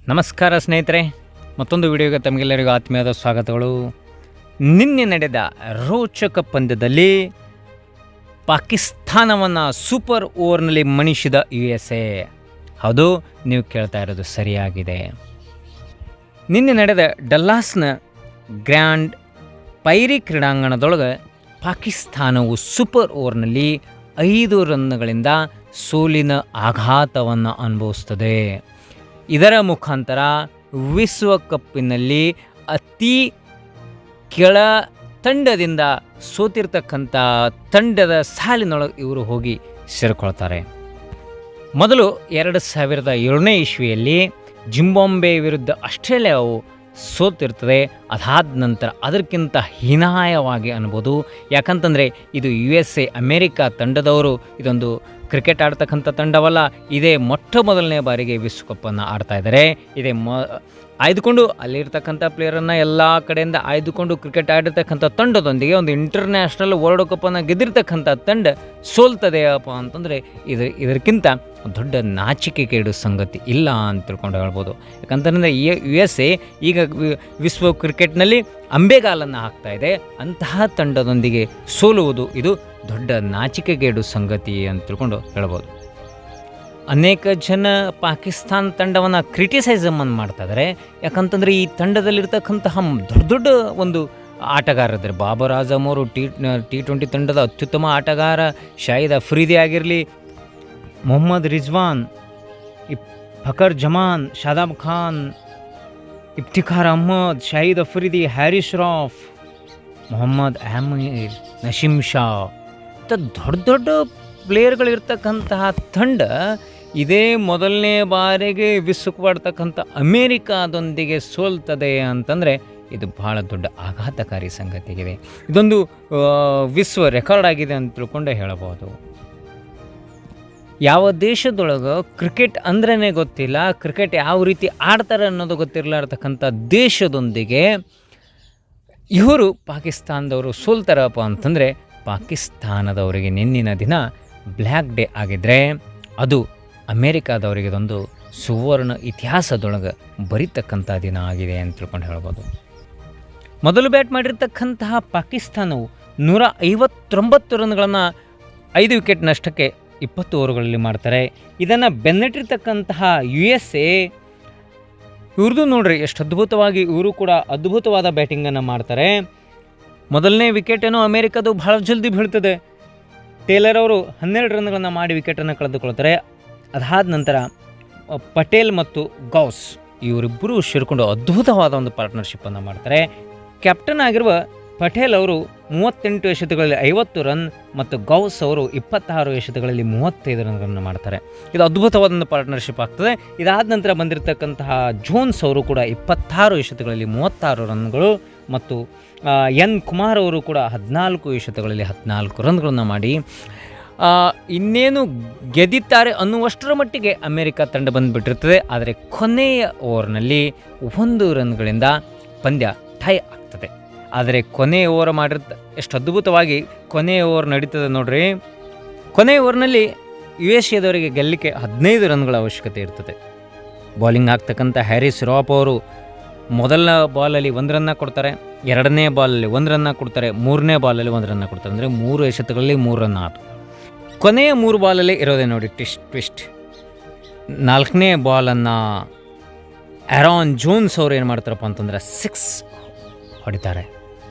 ನಮಸ್ಕಾರ ಸ್ನೇಹಿತರೆ, ಮತ್ತೊಂದು ವಿಡಿಯೋಗೆ ತಮಗೆಲ್ಲರಿಗೂ ಆತ್ಮೀಯವಾದ ಸ್ವಾಗತಗಳು. ನಿನ್ನೆ ನಡೆದ ರೋಚಕ ಪಂದ್ಯದಲ್ಲಿ ಪಾಕಿಸ್ತಾನವನ್ನು ಸೂಪರ್ ಓವರ್ನಲ್ಲಿ ಮಣಿಸಿದ USA. ಹೌದು, ನೀವು ಕೇಳ್ತಾ ಇರೋದು ಸರಿಯಾಗಿದೆ. ನಿನ್ನೆ ನಡೆದ ಡಲ್ಲಾಸ್ನ ಗ್ರ್ಯಾಂಡ್ ಪೈರಿ ಕ್ರೀಡಾಂಗಣದೊಳಗೆ ಪಾಕಿಸ್ತಾನವು ಸೂಪರ್ ಓವರ್ನಲ್ಲಿ 5 ರನ್ಗಳಿಂದ ಸೋಲಿನ ಆಘಾತವನ್ನು ಅನುಭವಿಸ್ತದೆ. ಇದರ ಮುಖಾಂತರ ವಿಶ್ವಕಪ್ಪಿನಲ್ಲಿ ಅತಿ ಕೆಳ ತಂಡದಿಂದ ಸೋತಿರ್ತಕ್ಕಂಥ ತಂಡದ ಸಾಲಿನೊಳಗೆ ಇವರು ಹೋಗಿ ಸೇರಿಕೊಳ್ತಾರೆ. ಮೊದಲು 2007ನೇ ಇಸ್ವಿಯಲ್ಲಿ ಜಿಂಬಾಬ್ವೆ ವಿರುದ್ಧ ಆಸ್ಟ್ರೇಲಿಯಾವು ಸೋತಿರ್ತದೆ. ಅದಾದ ನಂತರ ಅದಕ್ಕಿಂತ ಹೀನಾಯವಾಗಿ ಅನ್ಬೋದು. ಯಾಕಂತಂದರೆ ಇದು USA ಅಮೇರಿಕಾ ತಂಡದವರು ಇದೊಂದು ಕ್ರಿಕೆಟ್ ಆಡ್ತಕ್ಕಂಥ ತಂಡವಲ್ಲ. ಇದೇ ಮೊಟ್ಟ ಮೊದಲನೇ ಬಾರಿಗೆ ವಿಶ್ವಕಪ್ಪನ್ನು ಆಡ್ತಾ ಇದ್ದಾರೆ. ಇದೇ ಆಯ್ದುಕೊಂಡು ಅಲ್ಲಿರ್ತಕ್ಕಂಥ ಪ್ಲೇಯರನ್ನು ಎಲ್ಲ ಕಡೆಯಿಂದ ಆಯ್ದುಕೊಂಡು ಕ್ರಿಕೆಟ್ ಆಡಿರ್ತಕ್ಕಂಥ ತಂಡದೊಂದಿಗೆ ಒಂದು ಇಂಟರ್ನ್ಯಾಷನಲ್ ವರ್ಲ್ಡ್ ಕಪ್ಪನ್ನು ಗೆದ್ದಿರ್ತಕ್ಕಂಥ ತಂಡ ಸೋಲ್ತದೆಯಪ್ಪ ಅಂತಂದರೆ ಇದಕ್ಕಿಂತ ದೊಡ್ಡ ನಾಚಿಕೆಗೇಡು ಸಂಗತಿ ಇಲ್ಲ ಅಂತ ತಿಳ್ಕೊಂಡು ಹೇಳ್ಬೋದು. ಯಾಕಂತಂದರೆ USA ಈಗ ವಿಶ್ವ ಕ್ರಿಕೆಟ್ನಲ್ಲಿ ಅಂಬೆಗಾಲನ್ನು ಹಾಕ್ತಾ ಇದೆ. ಅಂತಹ ತಂಡದೊಂದಿಗೆ ಸೋಲುವುದು ಇದು ದೊಡ್ಡ ನಾಚಿಕೆಗೇಡು ಸಂಗತಿ ಅಂತ ತಿಳ್ಕೊಂಡು ಹೇಳ್ಬೋದು. ಅನೇಕ ಜನ ಪಾಕಿಸ್ತಾನ ತಂಡವನ್ನು ಕ್ರಿಟಿಸೈಸಮನ್ನು ಮಾಡ್ತಾ ಇದ್ದಾರೆ. ಯಾಕಂತಂದರೆ ಈ ತಂಡದಲ್ಲಿರ್ತಕ್ಕಂತಹ ದೊಡ್ಡ ದೊಡ್ಡ ಒಂದು ಆಟಗಾರರಿದ್ದಾರೆ. ಬಾಬರ್ ಆಜಮ್ ಅವರು T20 ತಂಡದ ಅತ್ಯುತ್ತಮ ಆಟಗಾರ, ಶಾಹಿದ್ ಅಫ್ರಿದಿ ಆಗಿರಲಿ, ಮೊಹಮ್ಮದ್ ರಿಜ್ವಾನ್, ಫಖರ್ ಜಮಾನ್, ಶಾದಾಬ್ ಖಾನ್, ಇಫ್ತಿಖಾರ್ ಅಹ್ಮದ್, ಶಾಹಿದ್ ಅಫ್ರಿದಿ, ಹ್ಯಾರಿಸ್ ರಾಫ್, ಮೊಹಮ್ಮದ್ ಅಮೀರ್, ನಶೀಮ್ ಶಾ ದೊಡ್ಡ ದೊಡ್ಡ ಪ್ಲೇಯರ್ಗಳಿರ್ತಕ್ಕಂತಹ ತಂಡ ಇದೇ ಮೊದಲನೇ ಬಾರಿಗೆ ವಿಶ್ವಕಪ್ ಆಡ್ತಕ್ಕಂಥ ಅಮೇರಿಕಾದೊಂದಿಗೆ ಸೋಲ್ತದೆ ಅಂತಂದರೆ ಇದು ಭಾಳ ದೊಡ್ಡ ಆಘಾತಕಾರಿ ಸಂಗತಿಯಾಗಿದೆ. ಇದೊಂದು ವಿಶ್ವ ರೆಕಾರ್ಡ್ ಆಗಿದೆ ಅಂತ ತಿಳ್ಕೊಂಡೇ ಹೇಳಬಹುದು. ಯಾವ ದೇಶದೊಳಗೆ ಕ್ರಿಕೆಟ್ ಅಂದ್ರೇ ಗೊತ್ತಿಲ್ಲ, ಕ್ರಿಕೆಟ್ ಯಾವ ರೀತಿ ಆಡ್ತಾರೆ ಅನ್ನೋದು ಗೊತ್ತಿರಲಾರ್ತಕ್ಕಂಥ ದೇಶದೊಂದಿಗೆ ಇವರು ಪಾಕಿಸ್ತಾನದವರು ಸೋಲ್ತಾರಪ್ಪ ಅಂತಂದರೆ ಪಾಕಿಸ್ತಾನದವರಿಗೆ ನಿನ್ನಿನ ದಿನ ಬ್ಲ್ಯಾಕ್ ಡೇ ಆಗಿದ್ದರೆ ಅದು ಅಮೇರಿಕಾದವರಿಗೆ ಇದೊಂದು ಸುವರ್ಣ ಇತಿಹಾಸದೊಳಗೆ ಬರೀತಕ್ಕಂಥ ದಿನ ಆಗಿದೆ ಅಂತ ತಿಳ್ಕೊಂಡು ಹೇಳ್ಬೋದು. ಮೊದಲು ಬ್ಯಾಟ್ ಮಾಡಿರ್ತಕ್ಕಂತಹ ಪಾಕಿಸ್ತಾನವು 159 ರನ್ಗಳನ್ನು 5 ವಿಕೆಟ್ ನಷ್ಟಕ್ಕೆ 20 ಓವರ್ಗಳಲ್ಲಿ ಮಾಡ್ತಾರೆ. ಇದನ್ನು ಬೆನ್ನಟ್ಟಿರ್ತಕ್ಕಂತಹ USA ಇವ್ರದ್ದು ನೋಡ್ರಿ ಎಷ್ಟು ಅದ್ಭುತವಾಗಿ ಇವರು ಕೂಡ ಅದ್ಭುತವಾದ ಬ್ಯಾಟಿಂಗನ್ನು ಮಾಡ್ತಾರೆ. ಮೊದಲನೇ ವಿಕೆಟೇನೋ ಅಮೇರಿಕದು ಭಾಳ ಜಲ್ದಿ ಬೀಳ್ತದೆ. ಟೇಲರ್ ಅವರು 12 ರನ್ಗಳನ್ನು ಮಾಡಿ ವಿಕೆಟನ್ನು ಕಳೆದುಕೊಳ್ತಾರೆ. ಅದಾದ ನಂತರ ಪಟೇಲ್ ಮತ್ತು ಗೌಸ್ ಇವರಿಬ್ಬರು ಸೇರಿಕೊಂಡು ಅದ್ಭುತವಾದ ಒಂದು ಪಾರ್ಟ್ನರ್ಶಿಪ್ಪನ್ನು ಮಾಡ್ತಾರೆ. ಕ್ಯಾಪ್ಟನ್ ಆಗಿರುವ ಪಟೇಲ್ ಅವರು 38 ಎಸೆತಗಳಲ್ಲಿ 50 ರನ್ ಮತ್ತು ಗೌಸ್ ಅವರು 26 ಎಸೆತಗಳಲ್ಲಿ 35 ರನ್ಗಳನ್ನು ಮಾಡ್ತಾರೆ. ಇದು ಅದ್ಭುತವಾದ ಒಂದು ಪಾರ್ಟ್ನರ್ಶಿಪ್ ಆಗ್ತದೆ. ಇದಾದ ನಂತರ ಬಂದಿರತಕ್ಕಂತಹ ಜೋನ್ಸ್ ಅವರು ಕೂಡ 26 ಎಸೆತಗಳಲ್ಲಿ 36 ರನ್ಗಳು ಮತ್ತು ಎನ್ ಕುಮಾರ್ ಅವರು ಕೂಡ 14 ಎಸೆತಗಳಲ್ಲಿ 14 ರನ್ಗಳನ್ನು ಮಾಡಿ ಇನ್ನೇನು ಗೆದ್ದಿದ್ದಾರೆ ಅನ್ನುವಷ್ಟರ ಮಟ್ಟಿಗೆ ಅಮೇರಿಕಾ ತಂಡ ಬಂದುಬಿಟ್ಟಿರ್ತದೆ. ಆದರೆ ಕೊನೆಯ ಓವರ್ನಲ್ಲಿ 1 ರನ್ಗಳಿಂದ ಪಂದ್ಯ ಟೈ ಆಗ್ತದೆ. ಆದರೆ ಕೊನೆಯ ಓವರ್ ಎಷ್ಟು ಅದ್ಭುತವಾಗಿ ಕೊನೆಯ ಓವರ್ ನಡೀತದೆ ನೋಡ್ರಿ. ಕೊನೆಯ ಓವರ್ನಲ್ಲಿ USA ಗೆಲ್ಲಲಿಕ್ಕೆ 15 ರನ್ಗಳ ಅವಶ್ಯಕತೆ ಇರ್ತದೆ. ಬೌಲಿಂಗ್ ಆಗ್ತಕ್ಕಂಥ ಹ್ಯಾರಿಸ್ ರಾಫ್ ಅವರು ಮೊದಲ ಬಾಲಲ್ಲಿ 1 ರನ್ನ ಕೊಡ್ತಾರೆ, ಎರಡನೇ ಬಾಲಲ್ಲಿ 1 ರನ್ನ ಕೊಡ್ತಾರೆ, ಮೂರನೇ ಬಾಲಲ್ಲಿ 1 ರನ್ನ ಕೊಡ್ತಾರೆ. ಅಂದರೆ 3 ಎಸೆತಗಳಲ್ಲಿ 3 ರನ್ ಆಯಿತು. ಕೊನೆಯ 3 ಬಾಲಲ್ಲಿ ಇರೋದೇ ನೋಡಿ ಟ್ವಿಸ್ಟ್. 4ನೇ ಬಾಲನ್ನು ಆ್ಯರಾನ್ ಜೋನ್ಸ್ ಅವರು ಏನು ಮಾಡ್ತಾರಪ್ಪ ಅಂತಂದರೆ 6 ಹೊಡಿತಾರೆ.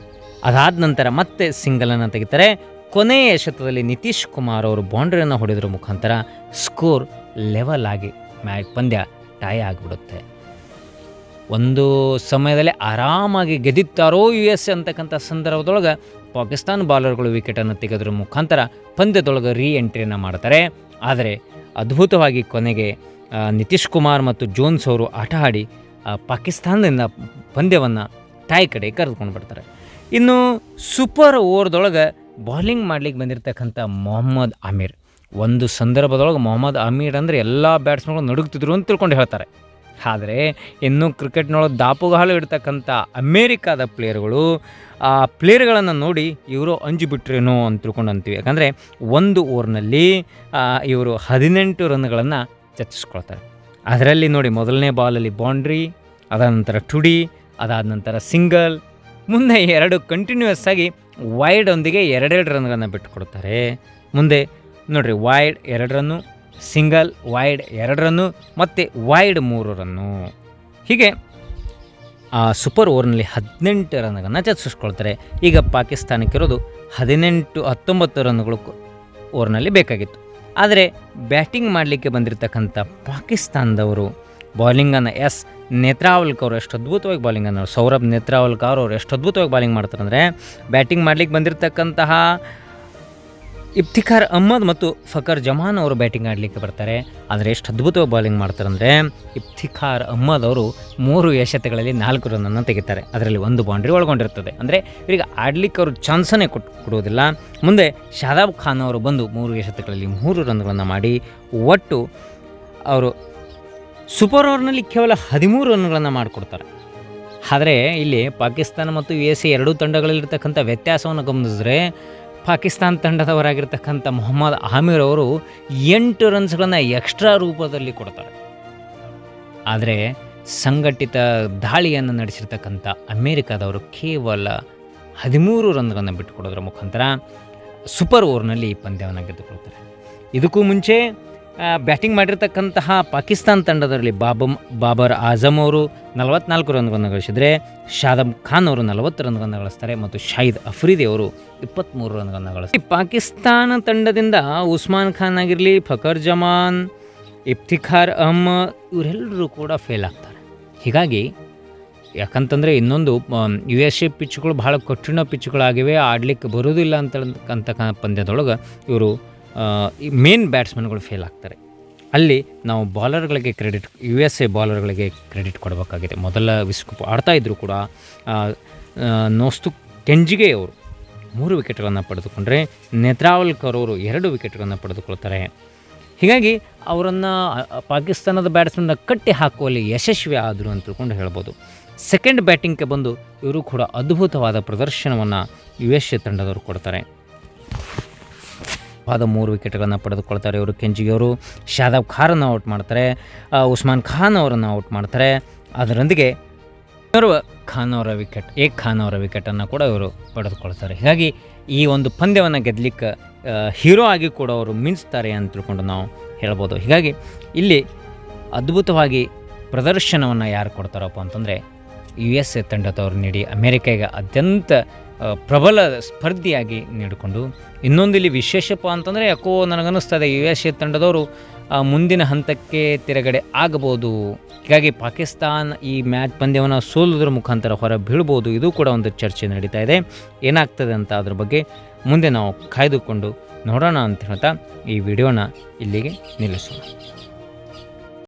ಅದಾದ ನಂತರ ಮತ್ತೆ ಸಿಂಗಲನ್ನು ತೆಗಿತಾರೆ. ಕೊನೆಯ ಎಸೆತದಲ್ಲಿ ನಿತೀಶ್ ಕುಮಾರ್ ಅವರು ಬೌಂಡ್ರಿಯನ್ನು ಹೊಡೆಯೋದ್ರ ಮುಖಾಂತರ ಸ್ಕೋರ್ ಲೆವೆಲ್ ಆಗಿ ಪಂದ್ಯ ಟೈ ಆಗಿಬಿಡುತ್ತೆ. ಒಂದು ಸಮಯದಲ್ಲಿ ಆರಾಮಾಗಿ ಗೆದ್ದಿತ್ತಾರೋ USA ಅಂತಕ್ಕಂಥ ಸಂದರ್ಭದೊಳಗೆ ಪಾಕಿಸ್ತಾನ ಬಾಲರ್ಗಳು ವಿಕೆಟನ್ನು ತೆಗೆದ್ರ ಮುಖಾಂತರ ಪಂದ್ಯದೊಳಗೆ ಎಂಟ್ರಿಯನ್ನು ಮಾಡ್ತಾರೆ. ಆದರೆ ಅದ್ಭುತವಾಗಿ ಕೊನೆಗೆ ನಿತೀಶ್ ಕುಮಾರ್ ಮತ್ತು ಜೋನ್ಸ್ ಅವರು ಆಟ ಆಡಿ ಪಾಕಿಸ್ತಾನದಿಂದ ಪಂದ್ಯವನ್ನು ಟೈ ಕಡೆ ಕರೆದುಕೊಂಡು ಬಿಡ್ತಾರೆ. ಇನ್ನು ಸೂಪರ್ ಓವರ್ದೊಳಗೆ ಬೌಲಿಂಗ್ ಮಾಡ್ಲಿಕ್ಕೆ ಬಂದಿರತಕ್ಕಂಥ ಮೊಹಮ್ಮದ್ ಅಮೀರ್, ಒಂದು ಸಂದರ್ಭದೊಳಗೆ ಮೊಹಮ್ಮದ್ ಅಮೀರ್ ಅಂದರೆ ಎಲ್ಲ ಬ್ಯಾಟ್ಸ್ಮನ್ಗಳು ನಡುಗ್ತಿದ್ರು ಅಂತ ತಿಳ್ಕೊಂಡು ಹೇಳ್ತಾರೆ. ಆದರೆ ಇನ್ನೂ ಕ್ರಿಕೆಟ್ನೊಳಗೆ ದಾಪುಗಾಲು ಇಡ್ತಕ್ಕಂಥ ಅಮೇರಿಕಾದ ಪ್ಲೇಯರ್ಗಳು ಆ ಪ್ಲೇಯರ್ಗಳನ್ನು ನೋಡಿ ಇವರು ಅಂಜಿಬಿಟ್ರೇನೋ ಅಂತ ತಿಳ್ಕೊಂಡು ಅಂತೀವಿ. ಯಾಕಂದರೆ 1 ಓವರ್ನಲ್ಲಿ ಇವರು 18 ರನ್ಗಳನ್ನು ಚರ್ಚಿಸ್ಕೊಳ್ತಾರೆ. ಅದರಲ್ಲಿ ನೋಡಿ ಮೊದಲನೇ ಬಾಲಲ್ಲಿ ಬೌಂಡ್ರಿ, ಅದಾದ ನಂತರ ಟುಡಿ, ಅದಾದ ನಂತರ ಸಿಂಗಲ್, ಮುಂದೆ 2 ಕಂಟಿನ್ಯೂಯಸ್ ಆಗಿ ವೈಡೊಂದಿಗೆ 2 ರನ್ಗಳನ್ನು ಬಿಟ್ಟುಕೊಡ್ತಾರೆ. ಮುಂದೆ ನೋಡಿರಿ wide 2 run, single wide 2 run ಮತ್ತು ವೈಡ್ 3 ರನ್ನು. ಹೀಗೆ ಆ ಸೂಪರ್ ಓವರ್ನಲ್ಲಿ 18 ರನ್ಗಳನ್ನು ಚರ್ಚಿಸ್ಕೊಳ್ತಾರೆ. ಈಗ ಪಾಕಿಸ್ತಾನಕ್ಕಿರೋದು 19 ರನ್ನುಗಳು ಓವರ್ನಲ್ಲಿ ಬೇಕಾಗಿತ್ತು. ಆದರೆ ಬ್ಯಾಟಿಂಗ್ ಮಾಡಲಿಕ್ಕೆ ಬಂದಿರತಕ್ಕಂಥ ಪಾಕಿಸ್ತಾನದವರು ಬಾಲಿಂಗನ್ನು ನೇತ್ರಾವಲ್ಕರ್ ಅವರು ಎಷ್ಟು ಅದ್ಭುತವಾಗಿ ಬಾಲಿಂಗನ್ನು, ಸೌರಭ್ ನೇತ್ರಾವಲ್ಕರ್ ಅವರು ಎಷ್ಟು ಅದ್ಭುತವಾಗಿ ಬಾಲಿಂಗ್ ಮಾಡ್ತಾರೆ ಅಂದರೆ, ಬ್ಯಾಟಿಂಗ್ ಮಾಡಲಿಕ್ಕೆ ಬಂದಿರತಕ್ಕಂತಹ ಇಫ್ತಿಖಾರ್ ಅಹ್ಮದ್ ಮತ್ತು ಫಕರ್ ಜಮಾನ್ ಅವರು ಬ್ಯಾಟಿಂಗ್ ಆಡಲಿಕ್ಕೆ ಬರ್ತಾರೆ. ಆದರೆ ಎಷ್ಟು ಅದ್ಭುತವಾಗಿ ಬಾಲಿಂಗ್ ಮಾಡ್ತಾರೆ ಅಂದರೆ, ಇಫ್ತಿಖಾರ್ ಅಹ್ಮದ್ ಅವರು 3 ಎಸೆತಗಳಲ್ಲಿ 4 ರನ್ನನ್ನು ತೆಗಿತಾರೆ. ಅದರಲ್ಲಿ 1 ಬೌಂಡ್ರಿ ಒಳಗೊಂಡಿರ್ತದೆ. ಅಂದರೆ ಇವರಿಗೆ ಆಡಲಿಕ್ಕೆ ಅವರು ಚಾನ್ಸನ್ನೇ ಕೊಡುವುದಿಲ್ಲ. ಮುಂದೆ ಶಾದಾಬ್ ಖಾನ್ ಅವರು ಬಂದು 3 ಎಸೆತಗಳಲ್ಲಿ 3 ರನ್ಗಳನ್ನು ಮಾಡಿ ಒಟ್ಟು ಅವರು ಸೂಪರ್ ಓವರ್ನಲ್ಲಿ ಕೇವಲ 13 ರನ್ಗಳನ್ನು ಮಾಡಿಕೊಡ್ತಾರೆ. ಆದರೆ ಇಲ್ಲಿ ಪಾಕಿಸ್ತಾನ ಮತ್ತು USA ಎರಡೂ ತಂಡಗಳಲ್ಲಿರ್ತಕ್ಕಂಥ ವ್ಯತ್ಯಾಸವನ್ನು ಗಮನಿಸಿದ್ರೆ, ಪಾಕಿಸ್ತಾನ ತಂಡದವರಾಗಿರ್ತಕ್ಕಂಥ ಮೊಹಮ್ಮದ್ ಆಮಿರ್ ಅವರು 8 ರನ್ಸ್ಗಳನ್ನು ಎಕ್ಸ್ಟ್ರಾ ರೂಪದಲ್ಲಿ ಕೊಡ್ತಾರೆ. ಆದರೆ ಸಂಘಟಿತ ದಾಳಿಯನ್ನು ನಡೆಸಿರ್ತಕ್ಕಂಥ ಅಮೇರಿಕಾದವರು ಕೇವಲ 13 ರನ್ಗಳನ್ನು ಬಿಟ್ಟುಕೊಡೋದ್ರ ಮುಖಾಂತರ ಸೂಪರ್ ಓವರ್ನಲ್ಲಿ ಈ ಪಂದ್ಯವನ್ನು ಗೆದ್ದುಕೊಳ್ತಾರೆ. ಇದಕ್ಕೂ ಮುಂಚೆ ಬ್ಯಾಟಿಂಗ್ ಮಾಡಿರ್ತಕ್ಕಂತಹ ಪಾಕಿಸ್ತಾನ ತಂಡದಲ್ಲಿ ಬಾಬರ್ ಆಜಮ್ ಅವರು 44 ರನ್ಗಳನ್ನು ಗಳಿಸಿದರೆ, ಶಾದಾಬ್ ಖಾನ್ ಅವರು 40 ರನ್ಗಳನ್ನು ಗಳಿಸ್ತಾರೆ ಮತ್ತು ಶಾಹಿದ್ ಅಫ್ರಿದಿ ಅವರು 23 ರನ್ಗಳನ್ನು ಗಳಿಸ್ತಾರೆ. ಪಾಕಿಸ್ತಾನ ತಂಡದಿಂದ ಉಸ್ಮಾನ್ ಖಾನ್ ಆಗಿರಲಿ, ಫಕರ್ ಜಮಾನ್, ಇಫ್ತಿಖಾರ್ ಅಹ್ಮದ್ ಇವರೆಲ್ಲರೂ ಕೂಡ ಫೇಲ್ ಆಗ್ತಾರೆ. ಹೀಗಾಗಿ ಯಾಕಂತಂದರೆ ಇನ್ನೊಂದು USA ಪಿಚ್ಗಳು ಭಾಳ ಕಠಿಣ ಪಿಚ್ಗಳಾಗಿವೆ, ಆಡಲಿಕ್ಕೆ ಬರೋದಿಲ್ಲ ಅಂತಕ್ಕಂಥ ಪಂದ್ಯದೊಳಗೆ ಇವರು ಮೇನ್ ಬ್ಯಾಟ್ಸ್ಮನ್ಗಳು ಫೇಲ್ ಆಗ್ತಾರೆ. ಅಲ್ಲಿ ನಾವು ಬಾಲರ್ಗಳಿಗೆ USA ಬಾಲರ್ಗಳಿಗೆ ಕ್ರೆಡಿಟ್ ಕೊಡಬೇಕಾಗಿದೆ. ಮೊದಲ ವಿಶ್ವಕಪ್ ಆಡ್ತಾಯಿದ್ರು ಕೂಡ ನೋಸ್ತು ಕೆಂಜಿಗೆ ಅವರು 3 ವಿಕೆಟ್ಗಳನ್ನು ಪಡೆದುಕೊಂಡ್ರೆ, ನೇತ್ರಾವಲ್ಕರ್ ಅವರು 2 ವಿಕೆಟ್ಗಳನ್ನು ಪಡೆದುಕೊಳ್ತಾರೆ. ಹೀಗಾಗಿ ಅವರನ್ನು ಪಾಕಿಸ್ತಾನದ ಬ್ಯಾಟ್ಸ್ಮನ್ನ ಕಟ್ಟಿ ಹಾಕುವಲ್ಲಿ ಯಶಸ್ವಿ ಆದರು ಅಂತ ತಿಳ್ಕೊಂಡು ಹೇಳ್ಬೋದು. ಸೆಕೆಂಡ್ ಬ್ಯಾಟಿಂಗ್ಗೆ ಬಂದು ಇವರು ಕೂಡ ಅದ್ಭುತವಾದ ಪ್ರದರ್ಶನವನ್ನು USA ತಂಡದವರು ಕೊಡ್ತಾರೆ. 3 ವಿಕೆಟ್ಗಳನ್ನು ಪಡೆದುಕೊಳ್ತಾರೆ ಇವರು. ಕೆಂಜಿಗೆ ಅವರು ಶಾದಾಬ್ ಖಾರನ್ನು ಔಟ್ ಮಾಡ್ತಾರೆ, ಉಸ್ಮಾನ್ ಖಾನ್ ಅವರನ್ನು ಔಟ್ ಮಾಡ್ತಾರೆ. ಅದರೊಂದಿಗೆ ಖಾನ್ ಅವರ ವಿಕೆಟನ್ನು ಕೂಡ ಇವರು ಪಡೆದುಕೊಳ್ತಾರೆ. ಹೀಗಾಗಿ ಈ ಒಂದು ಪಂದ್ಯವನ್ನು ಗೆದ್ದಲಿಕ್ಕೆ ಹೀರೋ ಆಗಿ ಕೂಡ ಅವರು ಮಿಂಚ್ತಾರೆ ಅಂತ ತಿಳ್ಕೊಂಡು ನಾವು ಹೇಳ್ಬೋದು. ಹೀಗಾಗಿ ಇಲ್ಲಿ ಅದ್ಭುತವಾಗಿ ಪ್ರದರ್ಶನವನ್ನು ಯಾರು ಕೊಡ್ತಾರಪ್ಪ ಅಂತಂದರೆ USA ತಂಡದವರು ನೀಡಿ ಅಮೇರಿಕಾಗೆ ಅತ್ಯಂತ ಪ್ರಬಲ ಸ್ಪರ್ಧಿಯಾಗಿ ನೀಡಿಕೊಂಡು, ಇನ್ನೊಂದು ಇಲ್ಲಿ ವಿಶೇಷಪ್ಪ ಅಂತಂದರೆ ಯಾಕೋ ನನಗನ್ನಿಸ್ತದೆ USA ತಂಡದವರು ಮುಂದಿನ ಹಂತಕ್ಕೆ ತಿರುಗಡೆ ಆಗಬಹುದು. ಹೀಗಾಗಿ ಪಾಕಿಸ್ತಾನ ಈ ಮ್ಯಾಚ್ ಪಂದ್ಯವನ್ನು ಸೋಲುವುದರ ಮುಖಾಂತರ ಹೊರ ಬೀಳ್ಬೋದು. ಇದು ಕೂಡ ಒಂದು ಚರ್ಚೆ ನಡೀತಾ ಇದೆ. ಏನಾಗ್ತದೆ ಅಂತ ಅದ್ರ ಬಗ್ಗೆ ಮುಂದೆ ನಾವು ಕಾಯ್ದುಕೊಂಡು ನೋಡೋಣ ಅಂತ ಹೇಳ್ತಾ ಈ ವಿಡಿಯೋನ ಇಲ್ಲಿಗೆ ನಿಲ್ಲಿಸೋಣ.